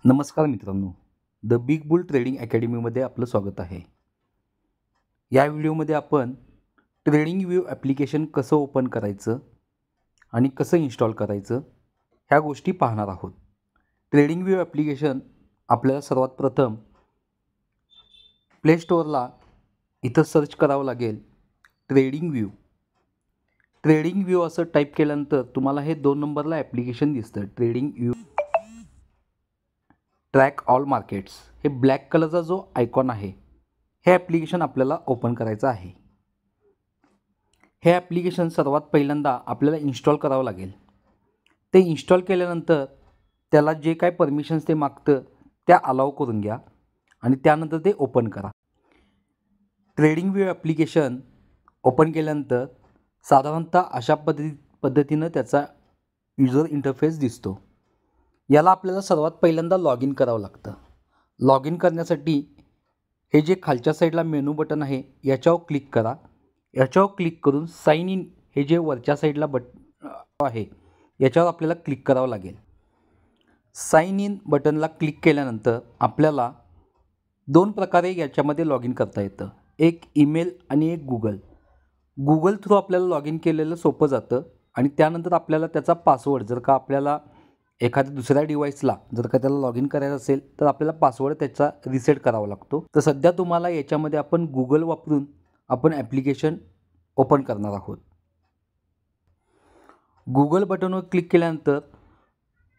नमस्कार मित्रांनो, the big boule trading अकॅडमीमध्ये आपलं स्वागत आहे. या व्हिडिओमध्ये आपण ट्रेडिंग व्यू ॲप्लिकेशन कसं ओपन करायचं आणि कसं इन्स्टॉल करायचं ह्या गोष्टी पाहणार आहोत. ट्रेडिंग व्यू ॲप्लिकेशन आपल्याला सर्वात प्रथम प्ले स्टोअरला इथं सर्च करावं लागेल ट्रेडिंग व्यू. ट्रेडिंग व्यू असं टाईप केल्यानंतर तुम्हाला हे 2 नंबरला ॲप्लिकेशन दिसतं. Trading view track all markets हे ब्लॅक कलरचा जो आयकॉन आहे हे ॲप्लिकेशन आपल्याला ओपन करायचं आहे. हे ॲप्लिकेशन सर्वात पहिल्यांदा आपल्याला इन्स्टॉल करावं लागेल. ते इन्स्टॉल केल्यानंतर त्याला जे काय परमिशन्स ते मागतं त्या अलाव करून घ्या आणि त्यानंतर ते ओपन करा. ट्रेडिंग व्यू ॲप्लिकेशन ओपन केल्यानंतर साधारणतः अशा पद्धतीनं त्याचा युजर इंटरफेस दिसतो. याला आपल्याला सर्वात पहिल्यांदा लॉग इन करावं लागतं. लॉग इन करण्यासाठी हे जे खालच्या साईडला मेनू बटन आहे याच्यावर क्लिक करा. याच्यावर क्लिक करून साइन इन हे जे वरच्या साईडला आहे याच्यावर आपल्याला क्लिक करावं लागेल. साइन इन बटनला क्लिक केल्यानंतर आपल्याला 2 प्रकारे याच्यामध्ये लॉग इन करता येतं. एक ईमेल आणि एक गुगल थ्रू आपल्याला लॉग इन केलेलं सोपं जातं आणि त्यानंतर आपल्याला त्याचा पासवर्ड जर का आपल्याला एखाद्या दुसऱ्या डिव्हाइसला जर का त्याला लॉग इन करायचं असेल तर आपल्याला पासवर्ड त्याचा रिसेट करावा लागतो. तर सध्या तुम्हाला याच्यामध्ये आपण गुगल वापरून आपण ॲप्लिकेशन ओपन करणार आहोत. गुगल बटनवर क्लिक केल्यानंतर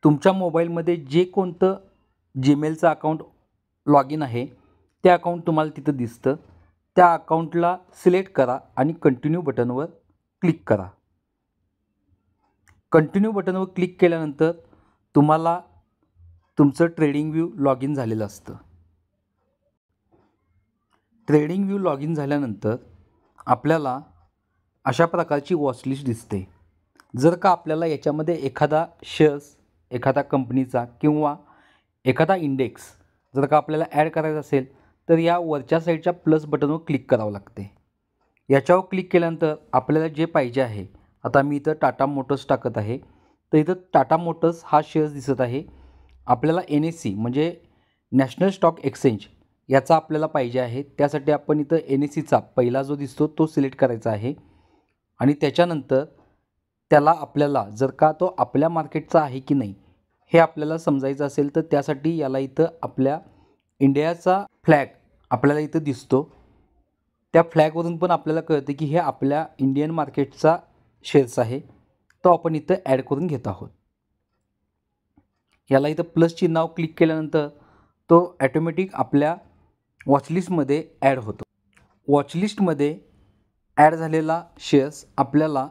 तुमच्या मोबाईलमध्ये जे कोणतं जीमेलचं अकाउंट लॉग इन आहे ते अकाउंट तुम्हाला तिथं दिसतं. त्या अकाउंटला सिलेक्ट करा आणि कंटिन्यू बटनवर क्लिक करा. कंटिन्यू बटनवर क्लिक केल्यानंतर तुम्हाला तुमचं ट्रेडिंग व्यू लॉग इन झालेलं असतं. ट्रेडिंग व्यू लॉग इन झाल्यानंतर आपल्याला अशा प्रकारची वॉचलिस्ट दिसते. जर का आपल्याला याच्यामध्ये एखादा शेअर्स एखादा कंपनीचा किंवा एखादा इंडेक्स जर का आपल्याला ॲड करायचा असेल तर या वरच्या साईडच्या प्लस बटनवर क्लिक करावं लागते. याच्यावर क्लिक केल्यानंतर आपल्याला जे पाहिजे आहे, आता मी इथं टाटा मोटर्स टाकत आहे तर इथं टाटा मोटर्स हा शेअर्स दिसत आहे. आपल्याला NSE म्हणजे नॅशनल स्टॉक एक्सचेंज याचा आपल्याला पाहिजे आहे. त्यासाठी आपण इथं NSEचा पहिला जो दिसतो तो सिलेक्ट करायचा आहे आणि त्याच्यानंतर त्याला आपल्याला जर का तो आपल्या मार्केटचा आहे की नाही हे आपल्याला समजायचं असेल तर त्यासाठी याला इथं आपल्या इंडियाचा फ्लॅग आपल्याला इथं दिसतो. त्या फ्लॅगवरून पण आपल्याला कळतं की हे आपल्या इंडियन मार्केटचा शेअर्स आहे, तो आपण इथं ॲड करून घेत आहोत. याला इथं प्लस चिन्हावर क्लिक केल्यानंतर तो ॲटोमॅटिक आपल्या वॉचलिस्टमध्ये ॲड होतो. वॉचलिस्टमध्ये ॲड झालेला शेअर्स आपल्याला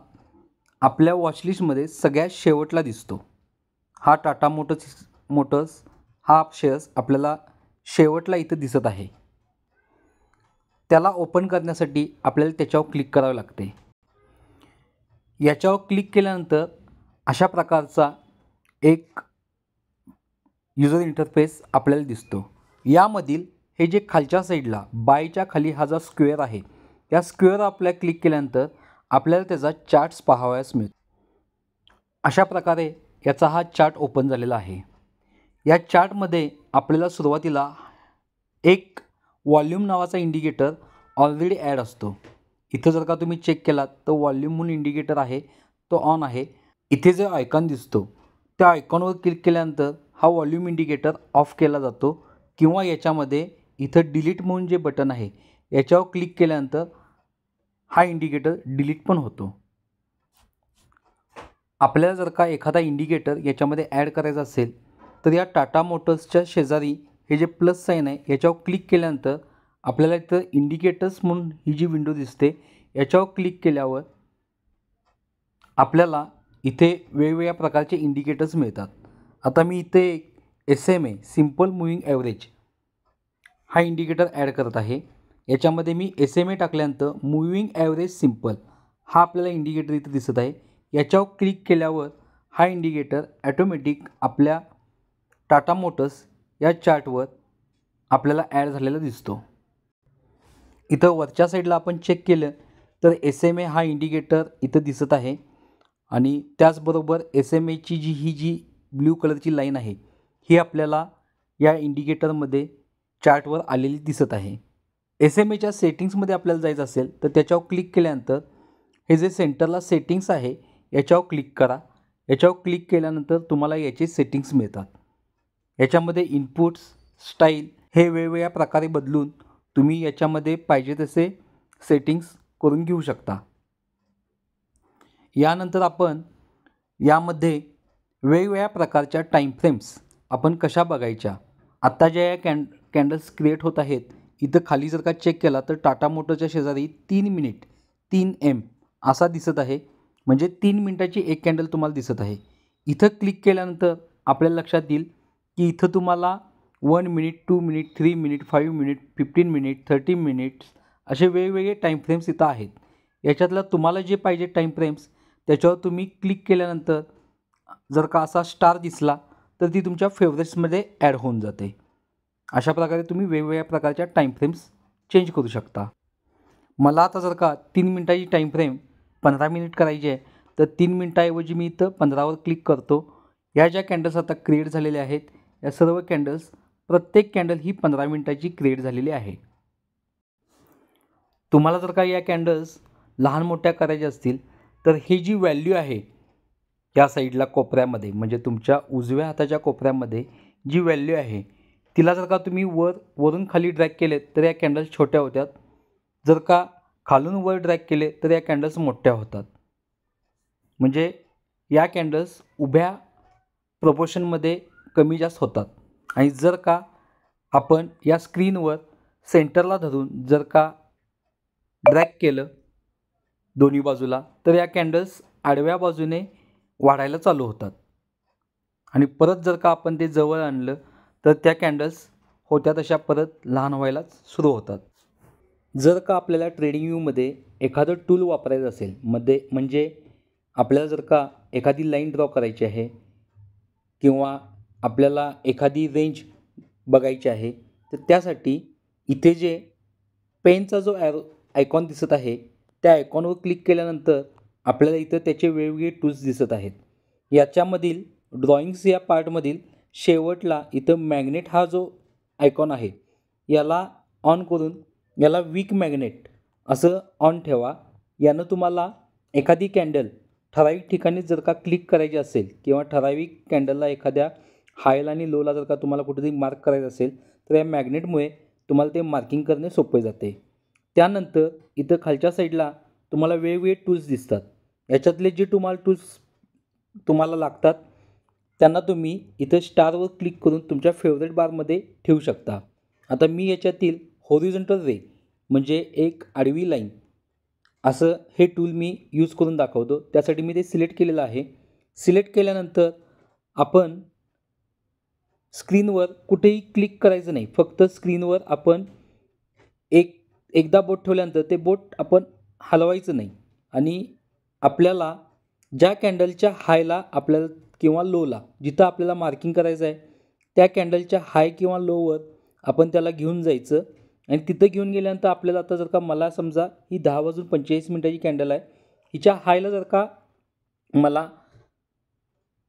आपल्या वॉचलिस्टमध्ये सगळ्यात शेवटला दिसतो. हा टाटा मोटर्स हा शेअर्स आपल्याला शेवटला इथं दिसत आहे. त्याला ओपन करण्यासाठी आपल्याला त्याच्यावर क्लिक करावे लागते. याच्यावर क्लिक केल्यानंतर अशा प्रकारचा एक युजर इंटरफेस आपल्याला दिसतो. यामधील हे जे खालच्या साईडला बायच्या खाली हा जो स्क्वेअर आहे त्या स्क्वेअर आपल्याला क्लिक केल्यानंतर आपल्याला त्याचा चार्ट्स पाहावयास मिळतो. अशा प्रकारे याचा हा चार्ट ओपन झालेला आहे. या चार्टमध्ये आपल्याला सुरुवातीला एक वॉल्यूम नावाचा इंडिकेटर ऑलरेडी ॲड असतो. इथं जर का तुम्ही चेक केलात तर वॉल्यूम म्हणून इंडिकेटर आहे तो ऑन आहे. इथे जो आयकॉन दिसतो त्या आयकॉनवर क्लिक केल्यानंतर हा वॉल्यूम इंडिकेटर ऑफ केला जातो किंवा याच्यामध्ये इथं डिलीट म्हणून जे बटन आहे याच्यावर क्लिक केल्यानंतर हा इंडिकेटर डिलीट पण होतो. आपल्याला जर का एखादा इंडिकेटर याच्यामध्ये ॲड करायचा असेल तर या टाटा मोटर्सच्या शेजारी हे जे प्लस साईन आहे याच्यावर क्लिक केल्यानंतर आपल्याला इथं इंडिकेटर्स म्हणून ही जी विंडो दिसते याच्यावर क्लिक केल्यावर आपल्याला इथे वेगवेगळ्या प्रकारचे इंडिकेटर्स मिळतात. आता मी इथे SMA सिम्पल मुव्हिंग ॲव्हरेज हा इंडिकेटर ॲड करत आहे. याच्यामध्ये मी SMA टाकल्यानंतर मुव्हिंग ॲव्हरेज सिम्पल हा आपल्याला इंडिकेटर इथे दिसत आहे. याच्यावर क्लिक केल्यावर हा इंडिकेटर ॲटोमॅटिक आपल्या टाटा मोटर्स या चार्टवर आपल्याला ॲड झालेला दिसतो. इथं वरच्या साईडला आपण चेक केलं तर SMA हा इंडिकेटर इथं दिसत आहे आणि त्याचबरोबर SMAची जी ब्ल्यू कलरची लाईन आहे ही आपल्याला या इंडिकेटरमध्ये चार्टवर आलेली दिसत आहे. SMAच्या सेटिंग्समध्ये आपल्याला जायचं असेल तर त्याच्यावर क्लिक केल्यानंतर हे जे सेंटरला सेटिंग्स आहे याच्यावर क्लिक करा. याच्यावर क्लिक केल्यानंतर तुम्हाला याचे सेटिंग्स मिळतात. याच्यामध्ये इनपुट्स, स्टाईल हे वेगवेगळ्या प्रकारे बदलून तुम्ही याच्यामध्ये पाहिजे तसे सेटिंग्स करून घेऊ शकता. यानंतर आपण यामध्ये वेगवेगळ्या प्रकारच्या टाईम फ्रेम्स आपण कशा बघायच्या. आत्ता ज्या या कॅन्डल्स क्रिएट होत आहेत, इथं खाली जर का चेक केला तर टाटा मोटरच्या शेजारी 3 मिनिट 3 M असा दिसत आहे. म्हणजे 3 मिनिटाची एक कॅन्डल तुम्हाला दिसत आहे. इथं क्लिक केल्यानंतर आपल्या लक्षात येईल की इथं तुम्हाला 1 minute, 2 minute, 3 minute, 5 minute, 15 minute, 30 minutes असे वेगवेगळे टाईम फ्रेम्स इथं आहेत. याच्यातलं तुम्हाला जे पाहिजे टाईम फ्रेम्स त्याच्यावर तुम्ही क्लिक केल्यानंतर जर का असा स्टार दिसला तर ती तुमच्या फेवरेट्समध्ये ॲड होऊन जाते. अशा प्रकारे तुम्ही वेगवेगळ्या प्रकारच्या टाईम फ्रेम्स चेंज करू शकता. मला आता जर का 3 मिनिटाची टाईम फ्रेम 15 मिनिट करायची आहे तर 3 मिनिटाऐवजी मी इथं 15वर क्लिक करतो. या ज्या कॅन्डल्स आता क्रिएट झालेल्या आहेत या सर्व कॅन्डल्स प्रत्येक कॅन्डल ही 15 मिनिटाची क्रिएट झालेली आहे. तुम्हाला जर का या कॅन्डल्स लहान मोठ्या करायच्या असतील तर ही जी व्हॅल्यू आहे या साईडला कोपऱ्यामध्ये म्हणजे तुमच्या उजव्या हाताच्या कोपऱ्यामध्ये जी व्हॅल्यू आहे तिला जर का तुम्ही वरून खाली ड्रॅग केले तर या कॅन्डल्स छोट्या होतात. जर का खालून वर ड्रॅग केले तर या कॅन्डल्स मोठ्या होतात. म्हणजे या कॅन्डल्स उभ्या प्रपोर्शनमध्ये कमी जास्त होतात. आणि जर का आपण या स्क्रीनवर सेंटरला धरून जर का ड्रॅग केलं दोन्ही बाजूला तर या कॅन्डल्स आडव्या बाजूने वाढायला चालू होतात. आणि परत जर का आपण ते जवळ आणलं तर त्या कॅन्डल्स होत्या तशा परत लहान व्हायला सुरू होतात. जर का आपल्याला ट्रेडिंग व्ह्यूमध्ये एखादं टूल वापरायचं असेल म्हणजे आपल्याला जर का एखादी लाईन ड्रॉ करायची आहे किंवा आपल्याला एखादी रेंज बघायची आहे तर त्यासाठी इथे जे पेनचा जो आयकॉन दिसत आहे त्या आयकॉनवर क्लिक केल्यानंतर आपल्याला इथं त्याचे वेगवेगळे टूल्स दिसत आहेत. याच्यामधील ड्रॉइंग्स या पार्टमधील शेवटला इथं मॅग्नेट हा जो आयकॉन आहे याला ऑन करून याला वीक मॅग्नेट असं ऑन ठेवा. यानं तुम्हाला एखादी कॅन्डल ठराविक ठिकाणी जर का क्लिक करायची असेल किंवा ठराविक कॅन्डलला एखाद्या हायला आणि लोला जर का तुम्हाला कुठेतरी मार्क करायचं असेल तर या मॅग्नेटमुळे तुम्हाला ते मार्किंग करणे सोपे जाते. त्यानंतर इथं खालच्या साईडला तुम्हाला वेगवेगळे टूल्स दिसतात. याच्यातले जे टूल्स तुम्हाला लागतात त्यांना तुम्ही इथं स्टारवर क्लिक करून तुमच्या फेवरेट बारमध्ये ठेवू शकता. आता मी याच्यातील हॉरिझॉन्टल रे म्हणजे एक आडवी लाईन असं हे टूल मी यूज करून दाखवतो. त्यासाठी मी ते सिलेक्ट केलेलं आहे. सिलेक्ट केल्यानंतर आपण स्क्रीनवर कुठेही क्लिक करायचं नाही. फक्त स्क्रीनवर आपण एकदा बोट ठेवल्यानंतर ते बोट आपण हलवायचं नाही. आणि आपल्याला ज्या कॅन्डलच्या हायला आपल्याला किंवा लोला जिथं आपल्याला मार्किंग करायचं आहे त्या कॅन्डलच्या हाय किंवा लोवर आपण त्याला घेऊन जायचं. आणि तिथं घेऊन गेल्यानंतर आपल्याला आता जर का मला समजा ही 10:45 कॅन्डल आहे, हिच्या हायला जर का मला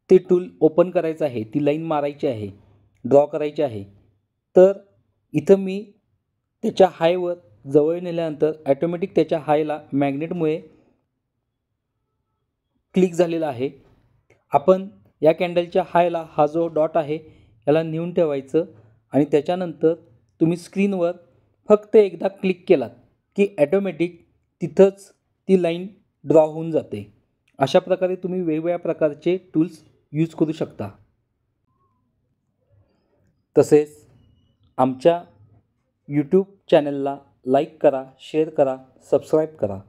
ते टूल ओपन करायचं आहे, ती लाईन मारायची आहे, ड्रॉ करायची आहे, तर इथं मी त्याच्या हायवर जवळ नेल्यानंतर ॲटोमॅटिक त्याच्या हायला मॅग्नेटमुळे क्लिक झालेला आहे. आपण या कॅन्डलच्या हायला हा जो डॉट आहे याला नेऊन ठेवायचं आणि त्याच्यानंतर तुम्ही स्क्रीनवर फक्त एकदा क्लिक केलात की ॲटोमॅटिक तिथंच ती लाईन ड्रॉ होऊन जाते. अशा प्रकारे तुम्ही वेगवेगळ्या प्रकारचे टूल्स यूज करू शकता. तसेच आमच्या यूट्यूब चॅनलला लाईक करा, शेअर करा, सबस्क्राईब करा.